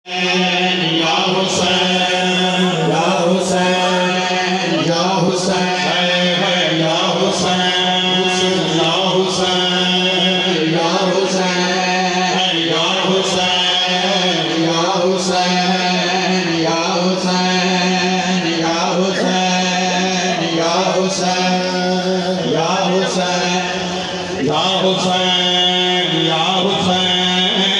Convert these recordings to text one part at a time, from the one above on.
या हुसैन या हुसैन या हुसैन या हुसैन या हुसैन या हुसैन या हुसैन या हुसैन या हुसैन या हुसैन या हुसैन या हुसैन या हुसैन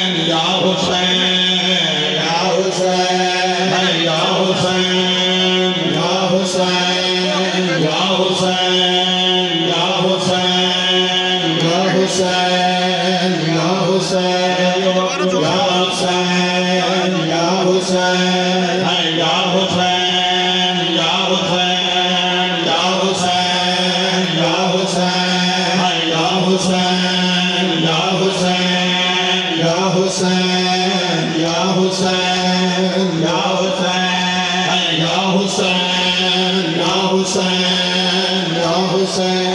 या हुसैन या हुसैन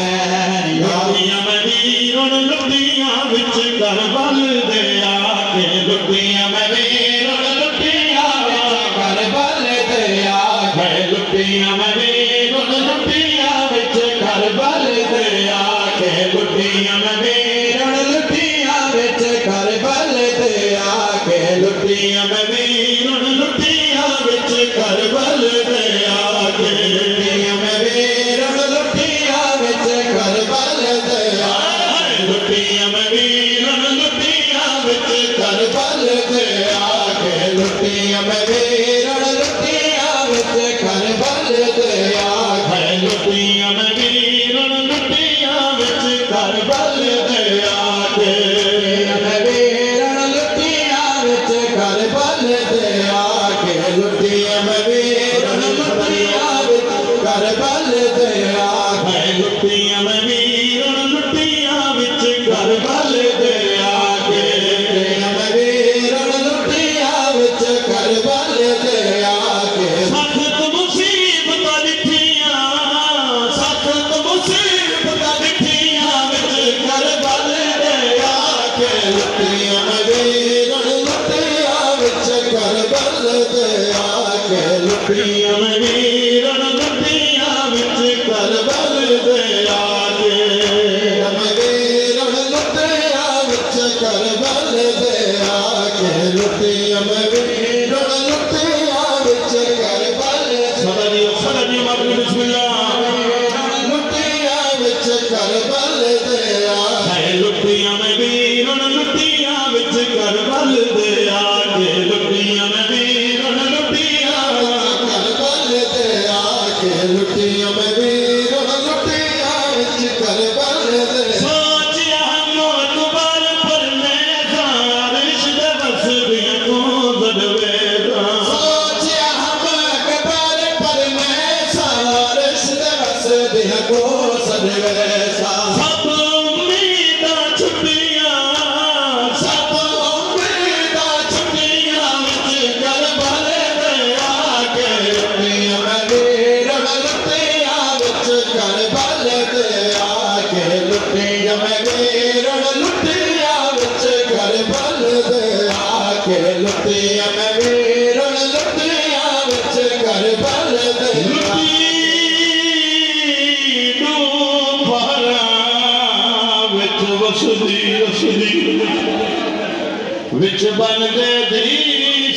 विच बन गए दी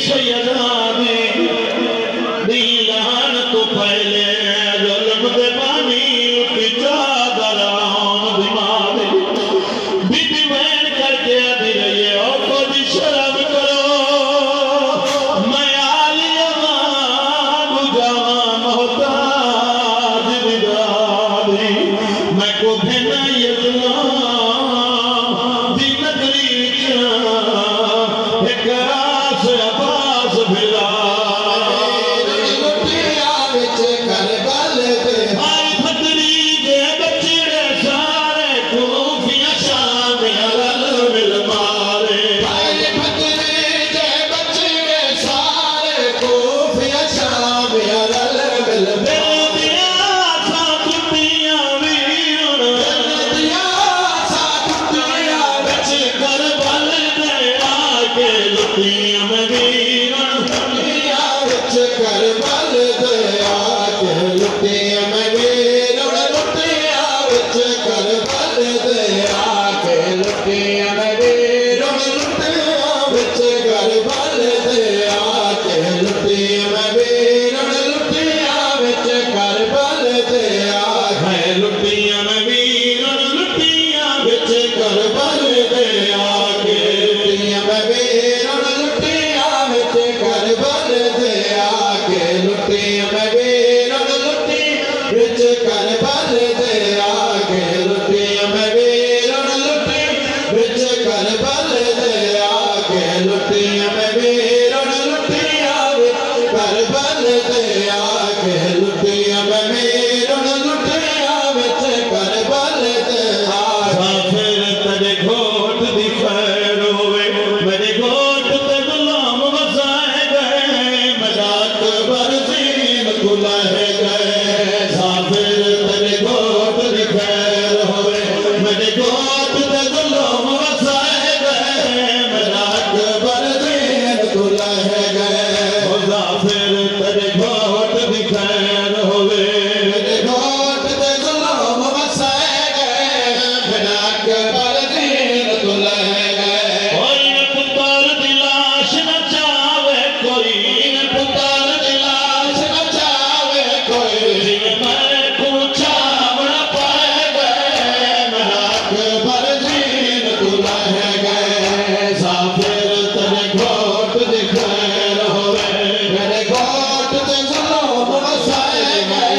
सैयदाने दी लान तो पहले जुल्म दे पानी उठी चादर आन दिमाग बीबी वैन करके आदि रही है और कोई शर्म करो मैं आलिया बुझावा मोहताज बिदारी मैं को भेना यतना दी नगरी एक रास लह गए मुसाफिर तेरे घोट दी खैर होवे मेरे घोट ते जुल्म वसाए गए भड़क पर दीन तू लह गए कोई पुत्र दी लाश न चावे कोई पुत्र दी लाश न चावे कोई मैं को चावड़ा पाए गए भड़क पर दीन तू लह गए मुसाफिर तेरे घोट दी खैर होवे मेरे घोट ते जुल्म वसाए गए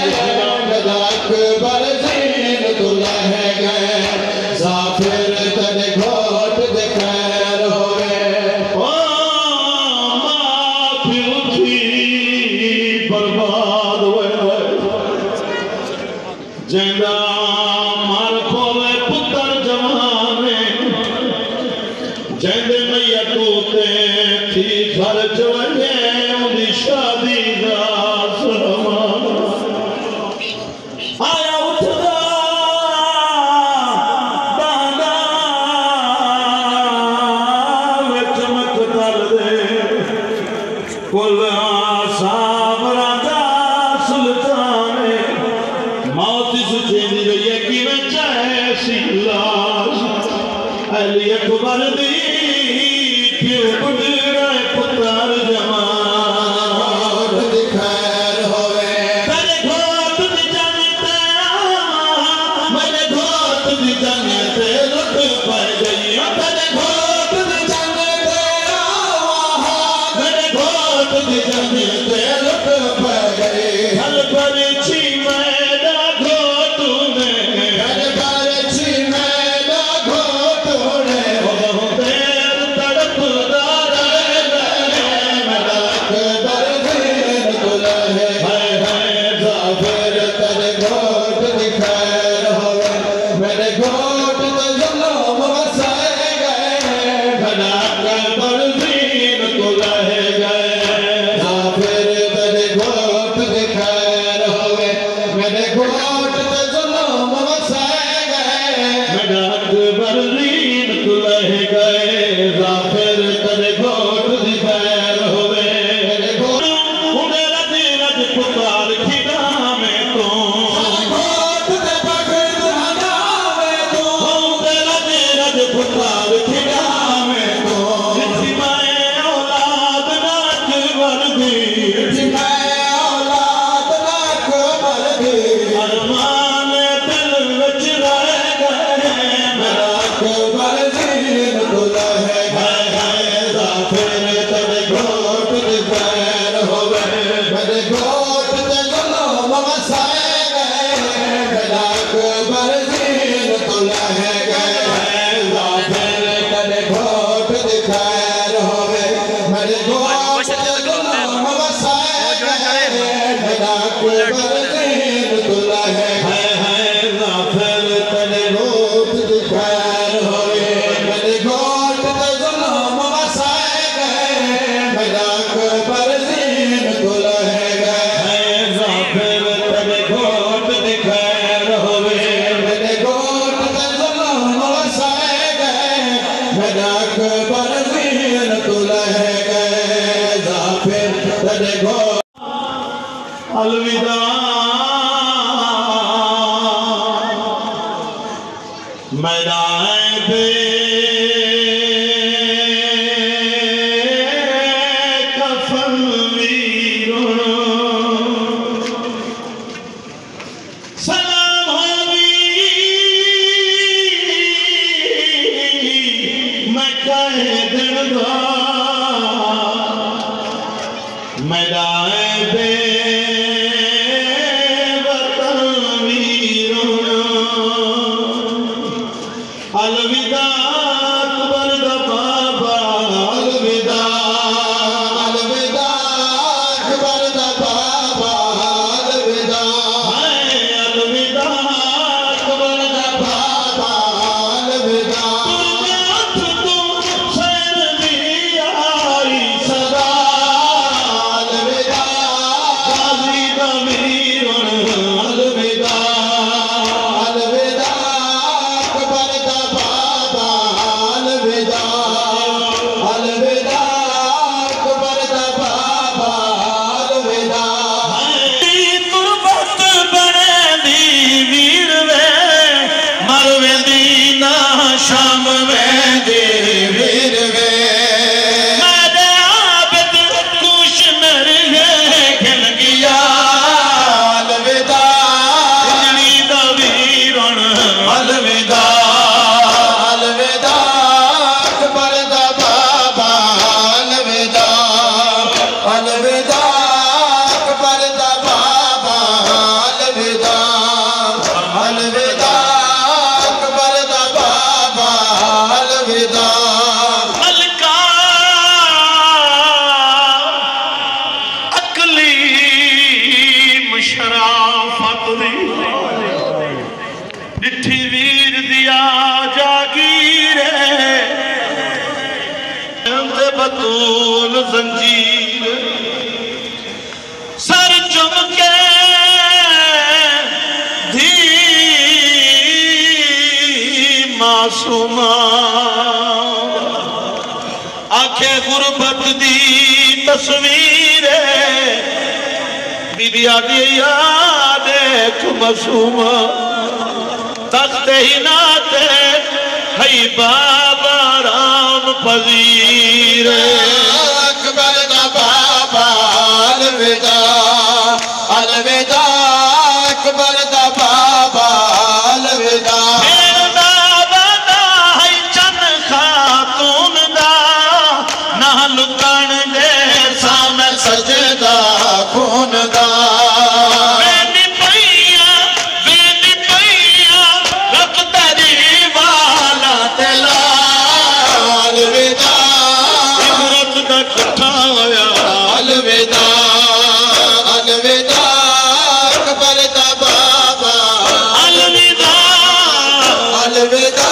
भड़क पर दीन तू लह गए जाफिर तेरे घोट ते खैर होवे ओ मां प्यो थी बर्बाद होए जिंदा मार खोवे पुत्र जवाने जिंदे मैया तूते थी घर चवने उदी शादी दा समान आया उठदा दादा वे चमक दल दे कुल साब राजा सुल्ताने मौत सुचेंदी रही है कि मैं चाहे सी लाश अली अकबर दी क्यों गुजरा पुत्र जवान घोट ते खैर होवे तेरे घोट दी जाने ते मेरे घोट दी जाने ते लुट पड़ गई तेरे घोट दी जाने ते मेरे घोट दी जाने ते लुट पड़ गई हल पर छी मैदा घोट में घर पर छी मैदा घोट होने बहुत देर तड़पदा रह गए भड़क पर दीन तू लह गए हाय हाय जाफिर तेरे घोट ते खैर होवे मेरे घोट ते जुल्म वसाए गए भड़क पर दीन तू लह गए जाफिर तेरे घोट ते खैर होवे मेरे घोट ते जुल्म वसाए गए मजाक बरदीन तुलह गए जाफिर तेरे घोट दी खैर होवे मेरे घोट उड़े रज रज पुकार खिदा में तो घोट ते पकड़ हटावे तू उड़े रज रज पुकार खिदा में तो जिसकी माए औलाद नाच वर्दी मैं औलाद लाख मर्दी अरमान दिल विच रह गए भड़क पर दीन तू लह गए जाफिर तेरे घोट ते खैर होवे मेरे घोट ते जुल्म वसाए गए भड़क पर दीन तू लह गए जाफिर तेरे घोट ते खैर होवे मेरे घोट ते जुल्म वसाए गए भड़क पर दीन तू लह गए जाफिर तेरे घोट ते खैर होवे मेरे घोट ते जुल्म वसाए गए भड़क पर दीन तू लह गए जाफिर तेरे घोट दी खैर होवे मेरे घोट ते जुल्म वसाए गए भड़क पर दीन तू लह गए जाफिर तेरे घोट अलविदा मैदान पे कफन वीरों सलाम होवी मैं कहे दिन दो मैदान पे वतन वीरों अलविदा अकबर दा बाबा अलविदा अलविदा अकबर दा बाबा अलविदा हाय अलविदा अकबर दा बाबा अलविदा तू सैर दी आई सदा अलविदा मासूमा आखे गुरबत दी तस्वीर बीबी आदि याद एक मासूमा तख्ते ही नाते हई बाबा राम पजीर अकबर दा बाबा अलविदा अलविदा अकबर दा बाबा अलविदा सजदा खून दा वेली पैया रख तेरी वाला तेला अलविदा इमरत दा कट्ठा होया अलविदा अलविदा अकबर दा बाबा अलविदा अलविदा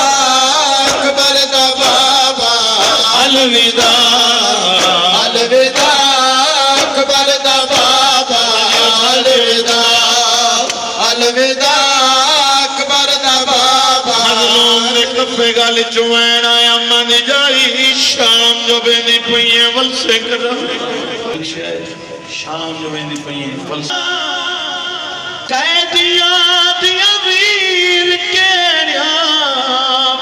अकबर दा बाबा अलविदा अलविदा अकबर दा बाबा अलविदा अलविदा अकबर दा बाबा मजलूम ने कप्पे गल चुवैन आया मन जाई शाम जो बेनी पईए वल से कर शाम जो बेनी पईए वल कैदिया दिया वीर केड़िया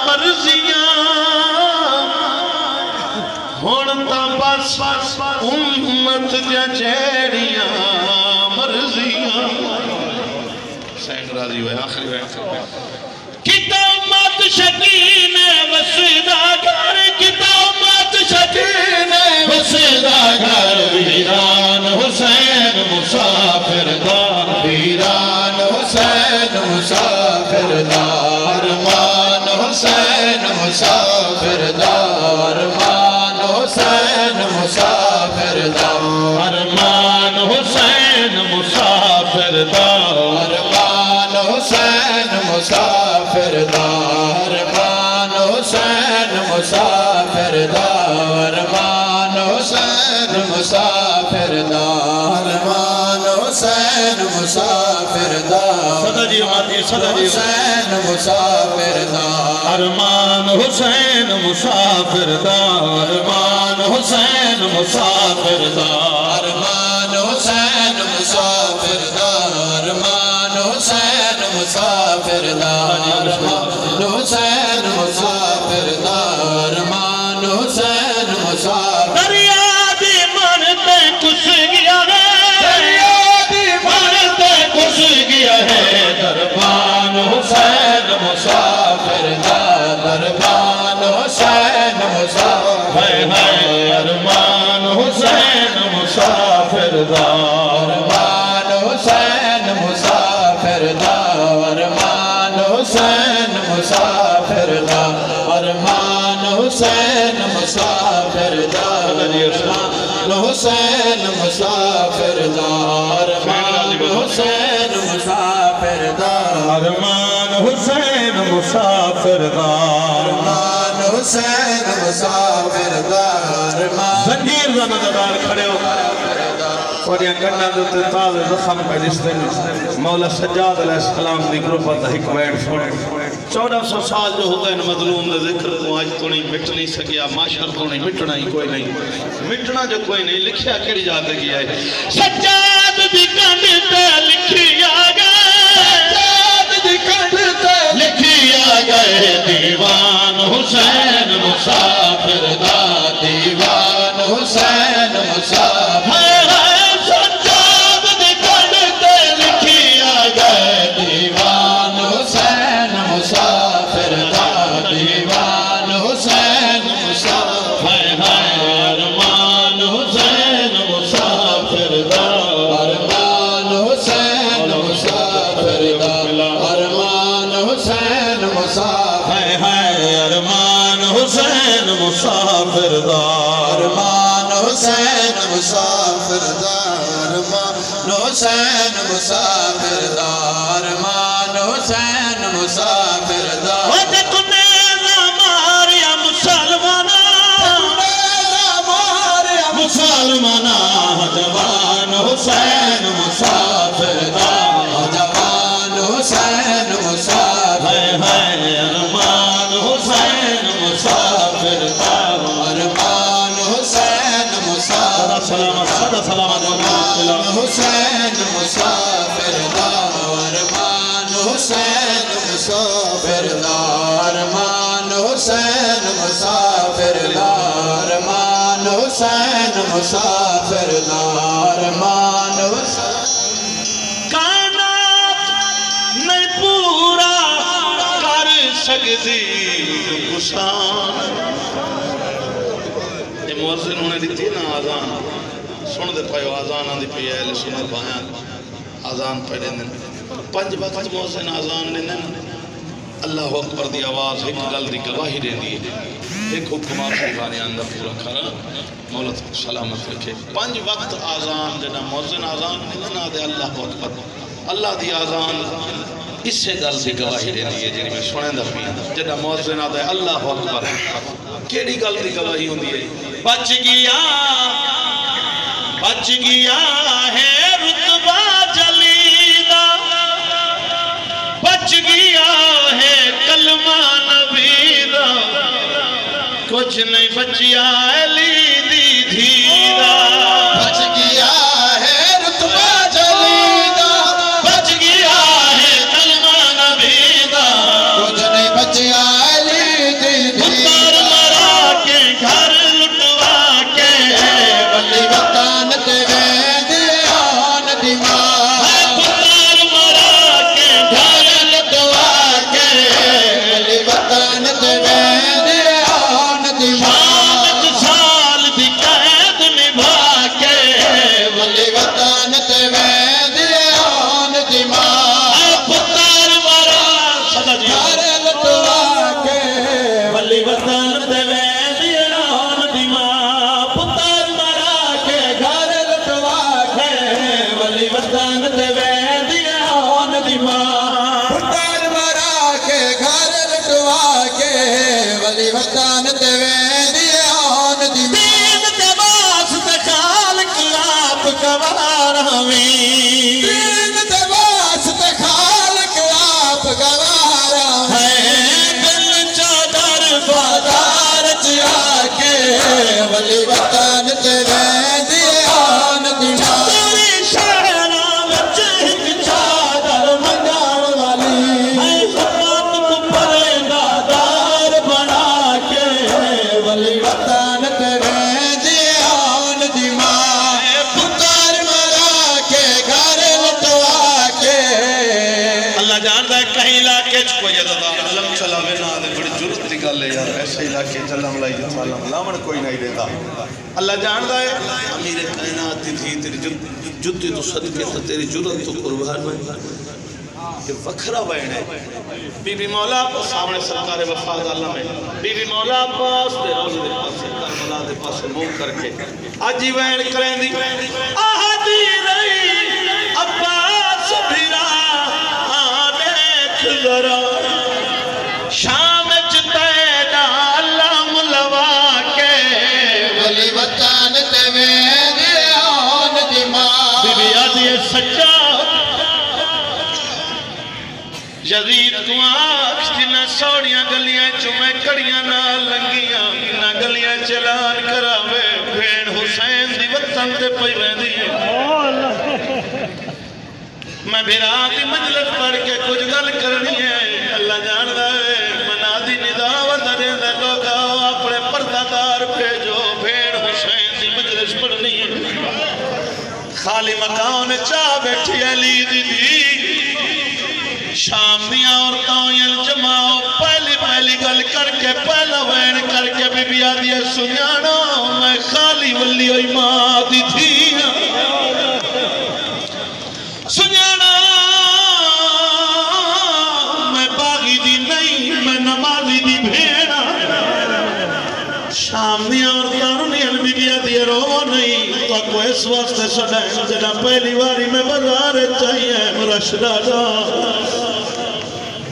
मर्जियां हुण तां बस उम्मत दियां जेड़ियां मर्जियां सैन राजी हुए आखिरी बैठ कितामत शकीन वसदा घर कितामत शकीन वसदा घर वीरान हुसैन मुसाफिर दार वीरान हुसैन मुसाफिर दार मान हुसैन मुसाफिर दार मान हुसैन मुसाफिर दार मान हुसैन मुसाफिर दार मान हुसैन मुसाफिर दार मान हुसैन मुसाफिर दार मान हुसैन मुसाफिर दार मान हुसैन मुसाफिर दार सदा जी माती सदा जी हुसैन मुसाफिर दार अरमान हुसैन मुसाफिर दार मान हुसैन मुसाफिर दार मान हुसैन मुसाफिर दार मान हुसैन मुसाफिर दार मान हुसैन मुसाफिर दार मान हुसैन मुसाफिर दरिया दी मन पे कुछ गया है दरिया दी मन पे कुछ गया है दरबान हुसैन मुसाफिर दार दरबान हुसैन मुसाफिर अरमान हुसैन मुसाफिर दार मान हुसैन मुसाफिर दार मान हुसैन मुसाफिर दार मान हुसैन मुसाफिर दार मान हुसैन मुसाफिर दार मान हुसैन मुसाफिर दार अरमान हुसैन मुसाफिर दार मान हुसैन मुसाफिर दार जंजीर दा नजरदार खड़े हो और ये गन्ना दे ते ताज़ जख्म पे रिश्ते मौला सज्जाद अलैहिस्सलाम दी गुरबत हिक बैठ सुने 1400 साल जो होते हैं मजलूम दे जिक्र को आज तो नहीं मिट नहीं सकिया माशर तो नहीं मिटना ही कोई नहीं मिटना जो कोई नहीं लिखिया केड़ी जात गया है सज्जाद दी कंड ते लिखिया गए सज्जाद दी कंड ते लिखिया गए दीवान हुसैन मुसाफिर दा दीवान हुसैन मुसाफिर सज्जाद दी कंड ते लिखिया गए दीवान हुसैन मुसाफिर दा दीवान हुसैन मुसाफिर अरमान हुसैन मुसाफिर दा अरमान हुसैन मुसाफिर दा अरमान हुसैन मुसाफिर अरमान हुसैन मुसाफिर दा अरमान हुसैन मुसाफिर दा अरमान हुसैन मुसाफिर दा अरमान हुसैन मुसाफिर दा तूने मारिया मुसलमाना मुसलमाना जवान हुसैन मुसाफिर दा जवान हुसैन मुसाफिर अरमान हुसैन सलामत सदा सलामत हुसैन मुसाफिर दार मान हुसैन मुसाफिर दार मान हुसैन मुसाफिर दार मान हुसैन मुसाफिर दार मान कायनात नहीं पूरा कर सकती गुस्तान ये मुअज्जिन होने दी थी ना आज़ान सुन दे पायो आज़ान आंदी पई है ले सुन पाया आज़ान पढ़े ने पंज वक्त मुअज्जिन आज़ान ने अल्लाह अकबर दी आवाज़ एक गल दी गवाही देंदी है एक हुक्म आखिरी अंदर पूरा करा मौला सलामत रखे पंज वक्त आज़ान जना मुअज्जिन आज़ान ने ना दे अल्लाह अकबर अल्लाह दी आज़ान इससे गल दी गवाही देंदी है जिहड़ी मैं सुनेंदा पई जना मुअज्जिन आदा अल्लाह अकबर केड़ी गल दी गवाही होंदी है बच गया है रुतबा जलीदा बच गया है कलमा नबी दा कुछ नहीं बचिया अली दी धीरा बच गया है रुतबा जलीदा बच गया है कलमा नबी दा कुछ नहीं बचिया अली दी पुत्र मरा के घर लुटवा के बल्ली वतन ते वेंदे आन दी मां पुत्र मरा के घर लुटवा के बल्ली वतन ते वेंदे आन दी मां साल दी कैद निभा के बल्ली वतन ते वेंदे आन दी मां पुत्र मरा सदा जी घर लुटवा के बल्ली वतन ते वेंदियान दी मां पुत्र मरा के घर लुटवा के बल्ली वतन ते वेंदियान दी मां पुत्र मरा के घर लुटवा के बल्ली वतन ते वेंदे आन दी मां दीन ते वास्ते खालिक आप गवार हमें दीन ते वास्ते खालिक आप गवारा है दिल चादर बाजार च आके बल्ली वतन ते वेंदे आन दी मां तेरी शहरा विच हिक चादर मंगाण वाली है खपात को परेंदा दार बना के बल्ली वतन ते वेंदे आन दी मां पुत्र मरा के घर लुटवा के अल्लाह जानदा है कहीं इलाके च कोई अदादार अलम चलावे ना दे बड़ी जुर्रत दी गल है यार ऐसे इलाके च अलम लाई सालम लावण कोई नहीं देता अल्लाह जानदा है अमीर कायनात दी थी तेरी जुद्दी तो सदके तो तेरी जुर्रत तो कुर्बान है ये वखरा बैन है बीबी मौला अब्बास सामने सरकार वफा दा आलम है बीबी मौला अब्बास दे रोज़े दे पासे करबला दे पासे मुंह करके आज ही बैन करेंदी आहदी रही अब्बास भिरा जरा शाम च तेरा अल्लाह लवा के बल्ली वतन ते वेंदे आन दी मां बीबी आदि सच्चा यजीद को आख जिन्ना सौड़ियां गलियां चुमे कड़ियां नाल लंगियां इन्ना गलियां चलान करावे भेड़ हुसैन दी वतन ते पई वेंदी है मैं भिरा दी मजलिस पढ़ के कुछ गल करनी है अल्लाह जानदा है मनादी निदा वदरे दे लोगा अपने पर्दादार भेजो भेड़ हुसैन दी मजलिस पढ़नी है खाली मकान चा बैठी अली दीदी शाम दियां औरतां जमाओ पहली पहली गल करके पहला वैन करके बीबी आदि सुनियानो मैं खाली वल्ली होई मां दी थी सुनियाना मैं बागी दी नहीं मैं नमाजी दी भेड़ा शाम दियां औरतां नुनियन बीबी आदि रो नहीं तो को इस वास्ते सदाए जदा पहली बारी मैं बाजार चाहिए रशदा जा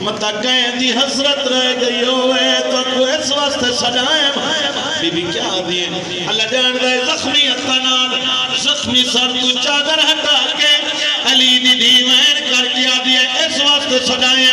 मत गए दी हसरत रह गई होवे तो को इस वास्ते सजाए बीबी क्या दिए अल्लाह जानदा है जख्मी अतनाल जख्मी सर तू चादर हटा के अली दी दीवान करके आ दिए इस वास्ते सजाए